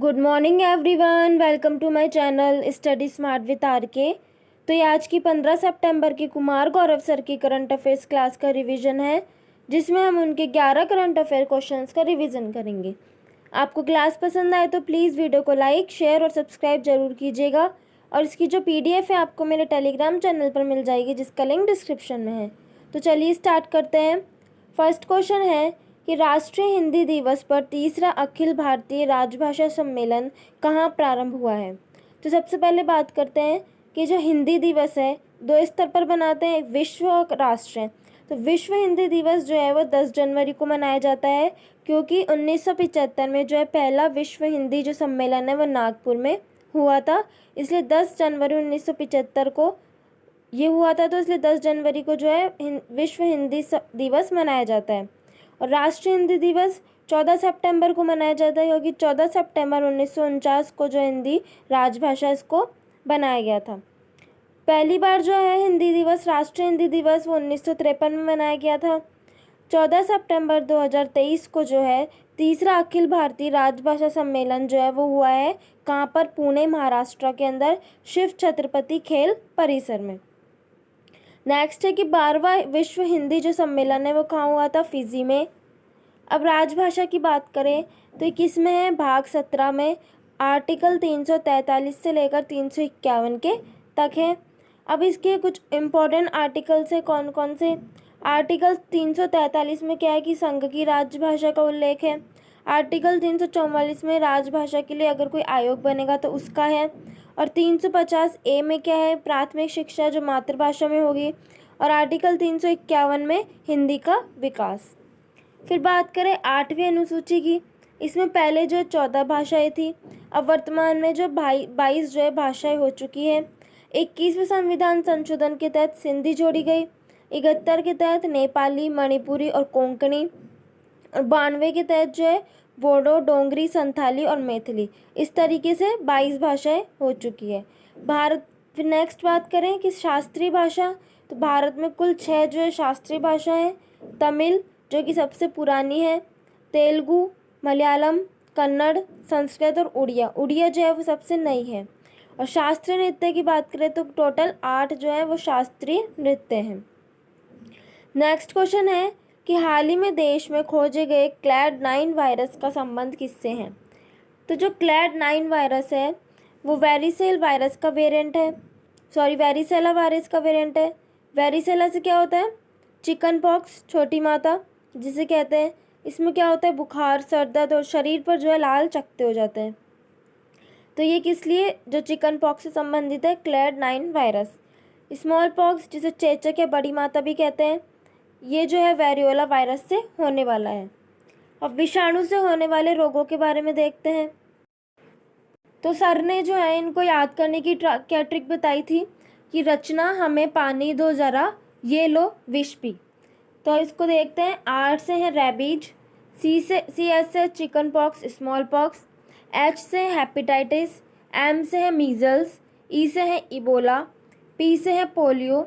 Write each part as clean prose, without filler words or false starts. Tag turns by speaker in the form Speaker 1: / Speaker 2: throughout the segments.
Speaker 1: Good morning everyone, welcome to my channel study smart with R K. तो ये आज की 15 सितंबर की कुमार गौरव सर की करंट अफेयर्स क्लास का रिवीजन है, जिसमें हम उनके 11 करंट अफेयर क्वेश्चंस का रिवीजन करेंगे। आपको क्लास पसंद आए तो प्लीज़ वीडियो को लाइक, शेयर और सब्सक्राइब जरूर कीजिएगा। और इसकी जो PDF है आपको मेरे टेलीग्राम चैनल पर मिल जाएगी, जिसका लिंक डिस्क्रिप्शन में है। तो चलिए स्टार्ट करते हैं। फर्स्ट क्वेश्चन है कि राष्ट्रीय हिंदी दिवस पर तीसरा अखिल भारतीय राजभाषा सम्मेलन कहाँ प्रारंभ हुआ है। तो सबसे पहले बात करते हैं कि जो हिंदी दिवस है दो स्तर पर बनाते हैं, विश्व और राष्ट्रीय। तो विश्व हिंदी दिवस जो है वो 10 जनवरी को मनाया जाता है, क्योंकि 1975 में जो है पहला विश्व हिंदी जो सम्मेलन है वो नागपुर में हुआ था, इसलिए 10 जनवरी 1975 को ये हुआ था। तो इसलिए 10 जनवरी को जो है विश्व हिंदी दिवस मनाया जाता है। और राष्ट्रीय हिंदी दिवस 14 सितंबर को मनाया जाता है, क्योंकि 14 सितंबर 1949 को जो हिंदी राजभाषा इसको बनाया गया था। पहली बार जो है हिंदी दिवस, राष्ट्रीय हिंदी दिवस, वो 1953 में मनाया गया था। 14 सितंबर 2023 को जो है तीसरा अखिल भारतीय राजभाषा सम्मेलन जो है वो हुआ है, कहाँ पर? पुणे, महाराष्ट्र के अंदर शिव छत्रपति खेल परिसर में। नेक्स्ट है कि 12वां विश्व हिंदी जो सम्मेलन है वो कहाँ हुआ था? फिजी में। अब राजभाषा की बात करें तो ये किस में है? भाग 17 में, आर्टिकल 343 से लेकर 351 के तक है। अब इसके कुछ इम्पोर्टेंट आर्टिकल्स है, कौन कौन से? आर्टिकल 343 में क्या है कि संघ की राजभाषा का उल्लेख है। आर्टिकल 344 में राजभाषा के लिए अगर कोई आयोग बनेगा तो उसका है। और 350A में क्या है? प्राथमिक शिक्षा जो मातृभाषा में होगी। और आर्टिकल 351 में हिंदी का विकास। फिर बात करें 8वीं अनुसूची की, इसमें पहले जो 14 भाषाएं थी, अब वर्तमान में जो 22 जो है भाषाएं हो चुकी है। 21वें संविधान संशोधन के तहत सिंधी जोड़ी गई, 71 के तहत नेपाली, मणिपुरी और कोंकणी, और 92 के तहत जो है बोडो, डोंगरी, संथाली और मैथिली। इस तरीके से 22 भाषाएं हो चुकी है भारत। फिर नेक्स्ट बात करें कि शास्त्रीय भाषा, तो भारत में कुल 6 जो है शास्त्रीय भाषा है। तमिल जो कि सबसे पुरानी है, तेलुगु, मलयालम, कन्नड़, संस्कृत और उड़िया। उड़िया जो है वो सबसे नई है। और शास्त्रीय नृत्य की बात करें तो टोटल 8 जो है वो शास्त्रीय नृत्य हैं। नेक्स्ट क्वेश्चन है कि हाल ही में देश में खोजे गए क्लैड 9 वायरस का संबंध किससे है। तो जो क्लैड 9 वायरस है वो वेरिसेल वायरस का वेरिएंट है, वेरिसेला वायरस का वेरिएंट है। वेरिसेला से क्या होता है? चिकन पॉक्स, छोटी माता जिसे कहते हैं। इसमें क्या होता है? बुखार, सर दर्द और शरीर पर जो है लाल चकत्ते हो जाते हैं। तो ये किस लिए? जो चिकन पॉक्स से संबंधित है, क्लैड 9 वायरस। स्मॉल पॉक्स जिसे चेचक या बड़ी माता भी कहते हैं, ये जो है वेरियोला वायरस से होने वाला है। अब विषाणु से होने वाले रोगों के बारे में देखते हैं। तो सर ने जो है इनको याद करने की क्या ट्रिक बताई थी कि रचना हमें पानी दो ज़रा, ये लो विष पी। तो इसको देखते हैं। R से है रेबीज, CS से chicken pox, small pox, H से हेपेटाइटिस, M से है मीजल्स, E से है इबोला, P से है पोलियो,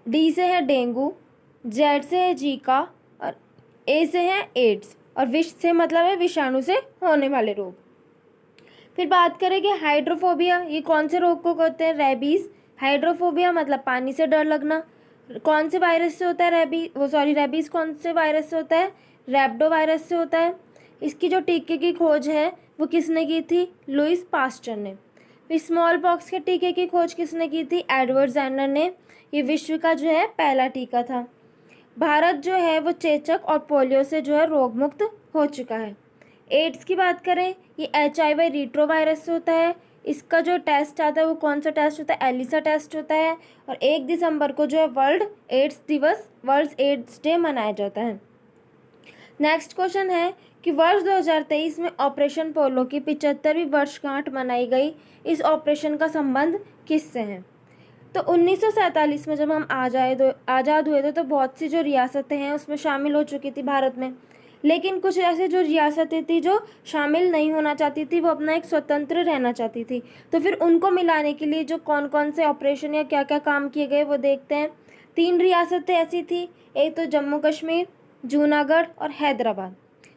Speaker 1: D से है डेंगू, Z से है जीका और A से है एड्स। और विष से मतलब है विषाणु से होने वाले रोग। फिर बात करें कि हाइड्रोफोबिया, ये कौन से रोग को कहते हैं? रेबीज। हाइड्रोफोबिया मतलब पानी से डर लगना। कौन से वायरस से होता है? रेबीज कौन से वायरस से होता है? रैप्डो वायरस से होता है। इसकी जो टीके की खोज है वो किसने की थी? लुइस पास्चर ने। फिर स्मॉल पॉक्स के टीके की खोज किसने की थी? एडवर्ड जेनर ने। ये विश्व का जो है पहला टीका था। भारत जो है वो चेचक और पोलियो से जो है रोग मुक्त हो चुका है। एड्स की बात करें, ये HIV रीट्रोवायरस से होता है। इसका जो टेस्ट आता है वो कौन सा टेस्ट होता है? एलिसा टेस्ट होता है। और 1 दिसंबर को जो है वर्ल्ड एड्स डे मनाया जाता है। नेक्स्ट क्वेश्चन है कि वर्ष 2023 में ऑपरेशन पोलो की 75वीं वर्षगांठ मनाई गई। इस ऑपरेशन का संबंध किससे है? तो 1947 में जब हम आज़ाद हुए थे तो बहुत सी जो रियासतें हैं उसमें शामिल हो चुकी थी भारत में। लेकिन कुछ ऐसे जो रियासतें थी जो शामिल नहीं होना चाहती थी, वो अपना एक स्वतंत्र रहना चाहती थी। तो फिर उनको मिलाने के लिए जो कौन कौन से ऑपरेशन या क्या क्या काम किए गए वो देखते हैं। 3 रियासतें ऐसी थी, एक तो जम्मू कश्मीर, जूनागढ़ और हैदराबाद।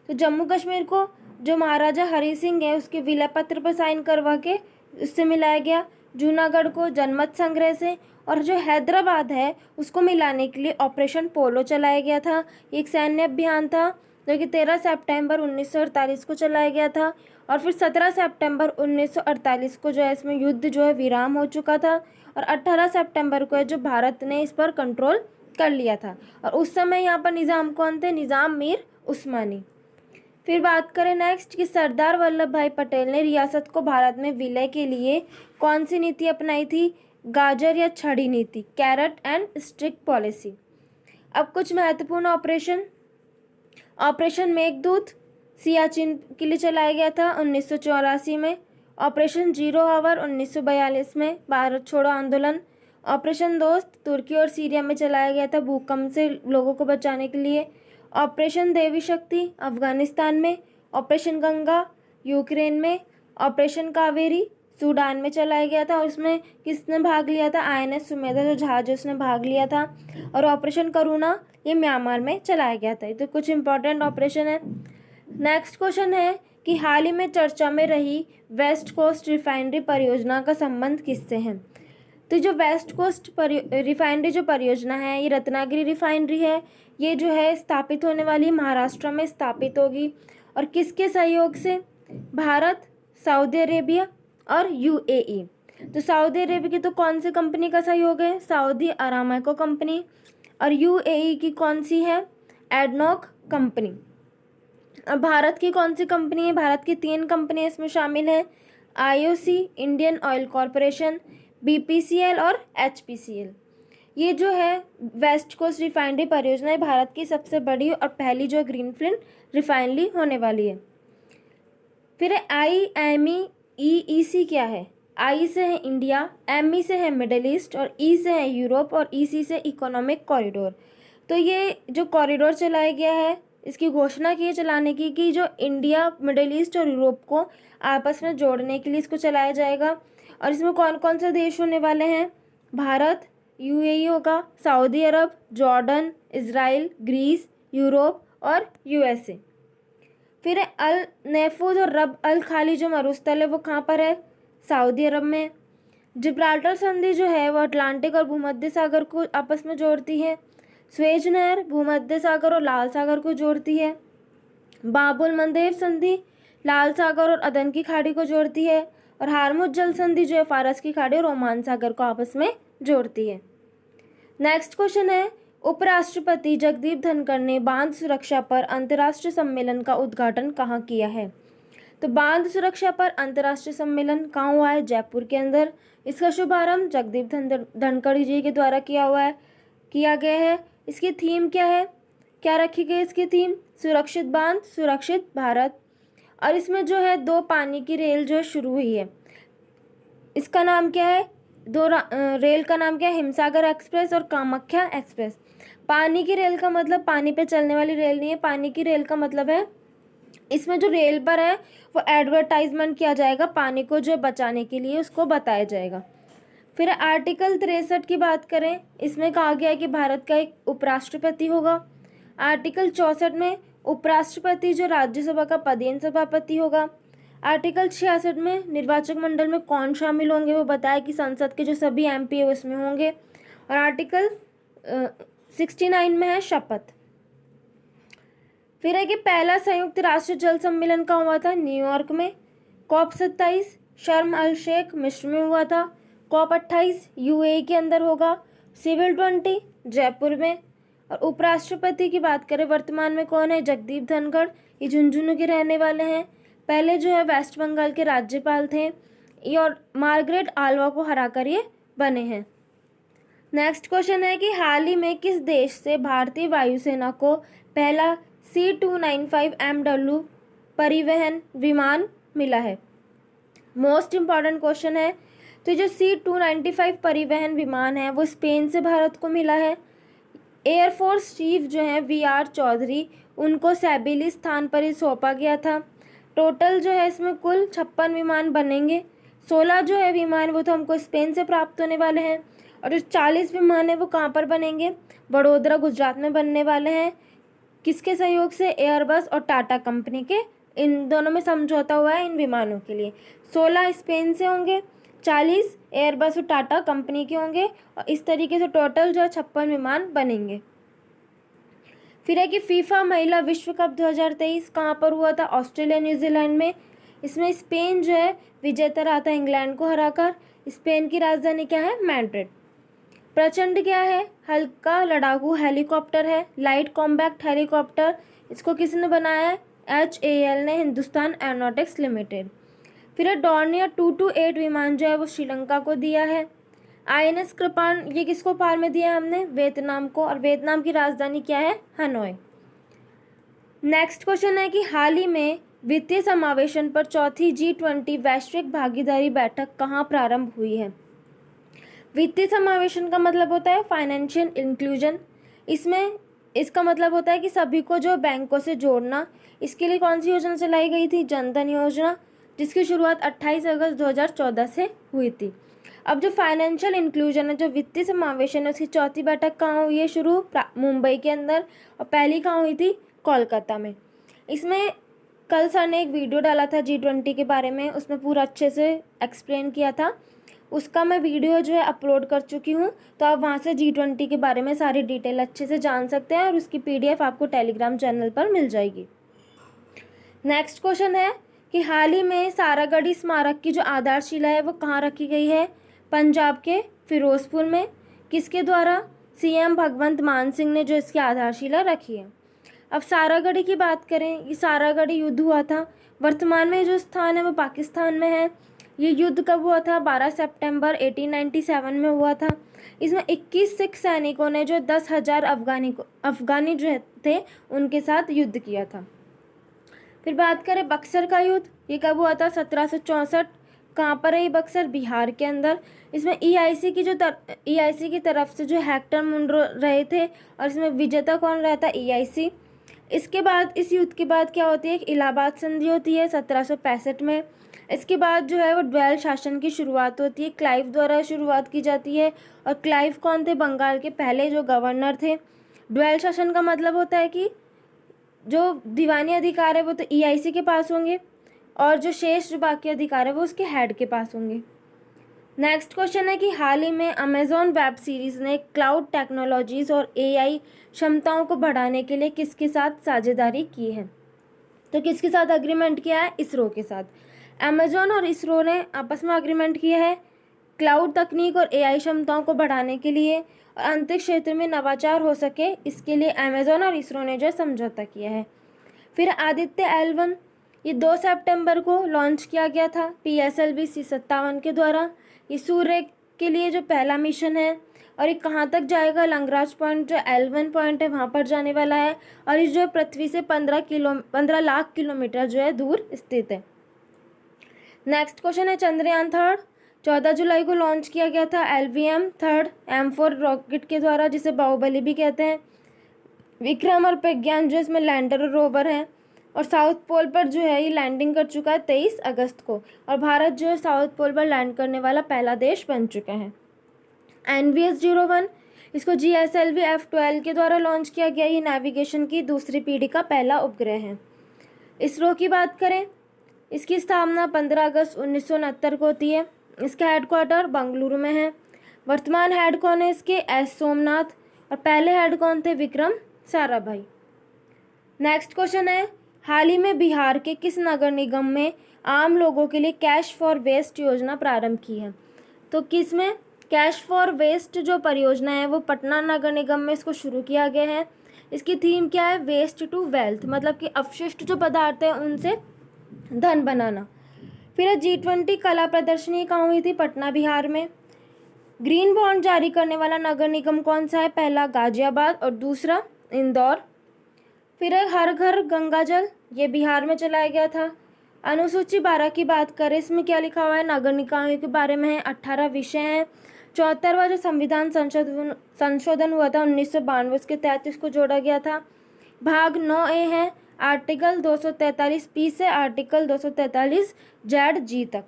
Speaker 1: तो जम्मू कश्मीर को जो महाराजा हरि सिंह है उसके विलय पत्र पर साइन करवा के उससे मिलाया गया। जूनागढ़ को जनमत संग्रह से, और जो हैदराबाद है उसको मिलाने के लिए ऑपरेशन पोलो चलाया गया था। एक सैन्य अभियान था जो कि 13 सितंबर 1948 को चलाया गया था, और फिर 17 सितंबर 1948 को जो है इसमें युद्ध जो है विराम हो चुका था, और 18 सितंबर को है जो भारत ने इस पर कंट्रोल कर लिया था। और उस समय यहाँ पर निज़ाम कौन थे? निज़ाम मीर उस्मानी। फिर बात करें नेक्स्ट कि सरदार वल्लभ भाई पटेल ने रियासत को भारत में विलय के लिए कौन सी नीति अपनाई थी? गाजर या छड़ी नीति, कैरेट एंड स्टिक पॉलिसी। अब कुछ महत्वपूर्ण ऑपरेशन मेघदूत सियाचिन के लिए चलाया गया था 1984 में। ऑपरेशन जीरो आवर 1942 में भारत छोड़ो आंदोलन। ऑपरेशन दोस्त तुर्की और सीरिया में चलाया गया था भूकंप से लोगों को बचाने के लिए। ऑपरेशन देवी शक्ति अफगानिस्तान में। ऑपरेशन गंगा यूक्रेन में। ऑपरेशन कावेरी सूडान में चलाया गया था, और उसमें किसने भाग लिया था? INS सुमेधा जो जहाज है उसने भाग लिया था। और ऑपरेशन करुणा ये म्यांमार में चलाया गया था। तो कुछ इंपॉर्टेंट ऑपरेशन है। नेक्स्ट क्वेश्चन है कि हाल ही में चर्चा में रही वेस्ट कोस्ट रिफाइनरी परियोजना का संबंध किससे है? तो जो वेस्ट कोस्ट रिफाइनरी जो परियोजना है ये रत्नागिरी रिफाइनरी है। ये जो है स्थापित होने वाली महाराष्ट्र में स्थापित होगी, और किसके सहयोग से? भारत, सऊदी अरेबिया और UAE। तो सऊदी अरेबिया की तो कौन सी कंपनी का सहयोग है? Saudi Aramco company. और UAE की कौन सी है? ADNOC company. अब भारत की कौन सी कंपनी है? भारत की 3 कंपनी इसमें शामिल है, IOC, Indian oil corporation, BPCL और HPCL। ये जो है वेस्ट कोस्ट रिफाइनरी परियोजना है भारत की सबसे बड़ी और पहली जो ग्रीनफील्ड रिफाइनरी होने वाली है। फिर IME EEC क्या है? I से है इंडिया, ME से है मिडिल ईस्ट, और E से है यूरोप, और EC से इकोनॉमिक कॉरिडोर। तो ये जो कॉरिडोर चलाया गया है इसकी घोषणा की है चलाने की कि जो इंडिया, मिडिल ईस्ट और यूरोप को आपस में जोड़ने के लिए इसको चलाया जाएगा। और इसमें कौन कौन से देश होने वाले हैं? भारत, UAE होगा, सऊदी अरब, जॉर्डन, इज़राइल, ग्रीस, यूरोप और USA। फिर अल नेफूज और रब अल खाली जो मरुस्थल है वो कहाँ पर है? सऊदी अरब में। जिब्राल्टर संधि जो है वो अटलांटिक और भूमध्य सागर को आपस में जोड़ती है। स्वेज नहर भूमध्य सागर और लाल सागर को जोड़ती है। बाबुल मंदेव संधि लाल सागर और अदन की खाड़ी को जोड़ती है। और हारमुज जल संधि जो है फारस की खाड़ी और ओमान सागर को आपस में जोड़ती है। नेक्स्ट क्वेश्चन है, उपराष्ट्रपति जगदीप धनखड़ ने बांध सुरक्षा पर अंतर्राष्ट्रीय सम्मेलन का उद्घाटन कहाँ किया है? तो बांध सुरक्षा पर अंतर्राष्ट्रीय सम्मेलन कहाँ हुआ है? जयपुर के अंदर। इसका शुभारंभ जगदीप धनखड़ जी के द्वारा किया गया है। इसकी थीम क्या है? क्या रखी गई इसकी थीम? सुरक्षित बांध सुरक्षित भारत। और इसमें जो है 2 पानी की रेल जो शुरू हुई है, इसका नाम क्या है? रेल का नाम क्या है? हिमसागर एक्सप्रेस और कामाख्या एक्सप्रेस। पानी की रेल का मतलब पानी पे चलने वाली रेल नहीं है। पानी की रेल का मतलब है इसमें जो रेल पर है वो एडवर्टाइजमेंट किया जाएगा, पानी को जो बचाने के लिए उसको बताया जाएगा। फिर आर्टिकल 63 की बात करें, इसमें कहा गया है कि भारत का एक उपराष्ट्रपति होगा। आर्टिकल 64 में उपराष्ट्रपति जो राज्यसभा का पदेन सभापति होगा। आर्टिकल 66 में निर्वाचक मंडल में कौन शामिल होंगे वो बताया कि संसद के जो सभी MP है उसमें होंगे। और आर्टिकल 69 में है शपथ। फिर है कि पहला संयुक्त राष्ट्र जल सम्मेलन का हुआ था न्यूयॉर्क में। COP 27 शर्म अल शेख मिस्र में हुआ था। COP 28 UAE के अंदर होगा। सिविल 20 जयपुर में। और उपराष्ट्रपति की बात करें वर्तमान में कौन है? जगदीप धनखड़। ये झुंझुनू के रहने वाले हैं। पहले जो है वेस्ट बंगाल के राज्यपाल थे ये, और मार्गरेट आल्वा को हराकर ये बने हैं। नेक्स्ट क्वेश्चन है कि हाल ही में किस देश से भारतीय वायुसेना को पहला C-295 MW परिवहन विमान मिला है? मोस्ट इम्पॉर्टेंट क्वेश्चन है। तो जो C-295 परिवहन विमान है वो स्पेन से भारत को मिला है। एयरफोर्स चीफ जो है VR चौधरी, उनको सैबिली स्थान पर ही सौंपा गया था। टोटल जो है इसमें कुल 56 विमान बनेंगे। 16 जो है विमान वो तो हमको स्पेन से प्राप्त होने वाले हैं, और जो 40 विमान है वो कहाँ पर बनेंगे? वडोदरा गुजरात में बनने वाले हैं। किसके सहयोग से? एयरबस और टाटा कंपनी के इन दोनों में समझौता हुआ है इन विमानों के लिए। 16 स्पेन से होंगे, 40 एयरबस और टाटा कंपनी के होंगे और इस तरीके से टोटल जो है 56 विमान बनेंगे। फिर है कि फीफा महिला विश्व कप 2023 कहाँ पर हुआ था? ऑस्ट्रेलिया न्यूजीलैंड में। इसमें स्पेन जो है विजेता रहा था इंग्लैंड को हराकर। स्पेन की राजधानी क्या है? मैड्रिड। प्रचंड क्या है? हल्का लड़ाकू हेलीकॉप्टर है, लाइट कॉम्पैक्ट हेलीकॉप्टर। इसको किसने बनाया है? HAL ने, हिंदुस्तान एरोनॉटिक्स लिमिटेड। फिर है डॉर्नियर 228 विमान जो है वो श्रीलंका को दिया है। INS कृपाण ये किसको पार में दिया है हमने? वियतनाम को। और वियतनाम की राजधानी क्या है? हनोई। नेक्स्ट क्वेश्चन है कि हाल ही में वित्तीय समावेशन पर चौथी G20 वैश्विक भागीदारी बैठक कहाँ प्रारंभ हुई है? वित्तीय समावेशन का मतलब होता है फाइनेंशियल इंक्लूजन। इसमें इसका मतलब होता है कि सभी को जो बैंकों से जोड़ना। इसके लिए कौन सी योजना चलाई गई थी? जनधन योजना, जिसकी शुरुआत 28 अगस्त 2014 से हुई थी। अब जो फाइनेंशियल इंक्लूजन है, जो वित्तीय समावेशन है, उसकी चौथी बैठक कहाँ हुई है शुरू? मुंबई के अंदर। और पहली कहाँ हुई थी? कोलकाता में। इसमें कल सर ने एक वीडियो डाला था G20 के बारे में, उसमें पूरा अच्छे से एक्सप्लेन किया था। उसका मैं वीडियो जो है अपलोड कर चुकी हूँ, तो आप वहाँ से G20 के बारे में सारी डिटेल अच्छे से जान सकते हैं और उसकी PDF आपको टेलीग्राम चैनल पर मिल जाएगी। नेक्स्ट क्वेश्चन है कि हाल ही में सारागढ़ी स्मारक की जो आधारशिला है वो कहाँ रखी गई है? पंजाब के फिरोजपुर में। किसके द्वारा? CM भगवंत मान सिंह ने जो इसकी आधारशिला रखी है। अब सारागढ़ी की बात करें, ये सारागढ़ी युद्ध हुआ था। वर्तमान में जो स्थान है वो पाकिस्तान में है। ये युद्ध कब हुआ था? 12 सितंबर 1897 में हुआ था। इसमें 21 सिख सैनिकों ने जो 10,000 अफगानी जो थे उनके साथ युद्ध किया था। फिर बात करें बक्सर का युद्ध, ये कब हुआ था? 1764। कहाँ पर है ये बक्सर? बिहार के अंदर। इसमें EIC की तरफ से जो हेक्टर मुंडो रहे थे और इसमें विजेता कौन रहता? EIC। इसके बाद इस युद्ध के बाद क्या होती है? एक इलाहाबाद संधि होती है 1765 में। इसके बाद जो है वो द्वैल शासन की शुरुआत होती है, क्लाइव द्वारा शुरुआत की जाती है। और क्लाइव कौन थे? बंगाल के पहले जो गवर्नर थे। द्वैल शासन का मतलब होता है कि जो दीवानी अधिकार है वो तो EIC के पास होंगे और जो शेष जो बाकी अधिकार है वो उसके हेड के पास होंगे। नेक्स्ट क्वेश्चन है कि हाल ही में अमेजॉन वेब सीरीज़ ने क्लाउड टेक्नोलॉजीज़ और AI क्षमताओं को बढ़ाने के लिए किसके साथ साझेदारी की है? तो किसके साथ अग्रीमेंट किया है? इसरो के साथ। अमेजॉन और इसरो ने आपस में अग्रीमेंट किया है क्लाउड तकनीक और AI क्षमताओं को बढ़ाने के लिए और अंतरिक्ष क्षेत्र में नवाचार हो सके, इसके लिए अमेजॉन और इसरो ने जो समझौता किया है। फिर आदित्य L1 ये 2 सितंबर को लॉन्च किया गया था PSLV C57 के द्वारा। ये सूर्य के लिए जो पहला मिशन है और ये कहाँ तक जाएगा? लंगराज पॉइंट जो L1 पॉइंट है वहाँ पर जाने वाला है और ये जो पृथ्वी से 15 लाख किलोमीटर जो है दूर स्थित है। नेक्स्ट क्वेश्चन है चंद्रयान 3 14 जुलाई को लॉन्च किया गया था LVM 3 M4 रॉकेट के द्वारा, जिसे बाहुबली भी कहते हैं। विक्रम और प्रज्ञान जो इसमें लैंडर और रोवर हैं और साउथ पोल पर जो है ये लैंडिंग कर चुका है 23 अगस्त को और भारत जो है साउथ पोल पर लैंड करने वाला पहला देश बन चुका है। NVS-01 इसको GSLV F12 के द्वारा लॉन्च किया गया। ये नेविगेशन की दूसरी पीढ़ी का पहला उपग्रह है। इसरो की बात करें, इसकी स्थापना 15 अगस्त 1969 को होती है। इसका हेडक्वार्टर बेंगलुरु में है। वर्तमान हेड कौन है इसके? S सोमनाथ। और पहले हेड कौन थे? विक्रम साराभाई। नेक्स्ट क्वेश्चन है हाल ही में बिहार के किस नगर निगम में आम लोगों के लिए कैश फॉर वेस्ट योजना प्रारंभ की है? तो किस में? कैश फॉर वेस्ट जो परियोजना है वो पटना नगर निगम में इसको शुरू किया गया है। इसकी थीम क्या है? वेस्ट टू वेल्थ, मतलब कि अपशिष्ट जो पदार्थ है उनसे धन बनाना। फिर G20 कला प्रदर्शनी कहाँ हुई थी? पटना बिहार में। ग्रीन बॉन्ड जारी करने वाला नगर निगम कौन सा है? पहला गाजियाबाद और दूसरा इंदौर। फिर हर घर गंगा जल, ये बिहार में चलाया गया था। अनुसूची 12 की बात करें, इसमें क्या लिखा हुआ है? नगर निकायों के बारे में है। 18 विषय हैं। 74वां जो संविधान संशोधन हुआ था 1992 उसके तहत इसको जोड़ा गया था। भाग 9A है आर्टिकल 243 से आर्टिकल 243 तक।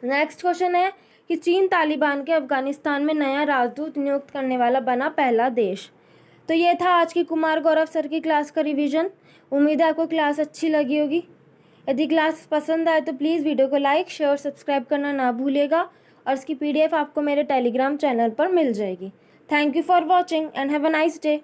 Speaker 1: नेक्स्ट क्वेश्चन है कि चीन तालिबान के अफगानिस्तान में नया राजदूत नियुक्त करने वाला बना पहला देश। तो ये था आज की कुमार गौरव सर की क्लास का रिवीजन। उम्मीद है आपको क्लास अच्छी लगी होगी। यदि क्लास पसंद आए तो प्लीज़ वीडियो को लाइक, शेयर, सब्सक्राइब करना ना भूलिएगा और इसकी PDF आपको मेरे टेलीग्राम चैनल पर मिल जाएगी। Thank you for watching and have a nice day.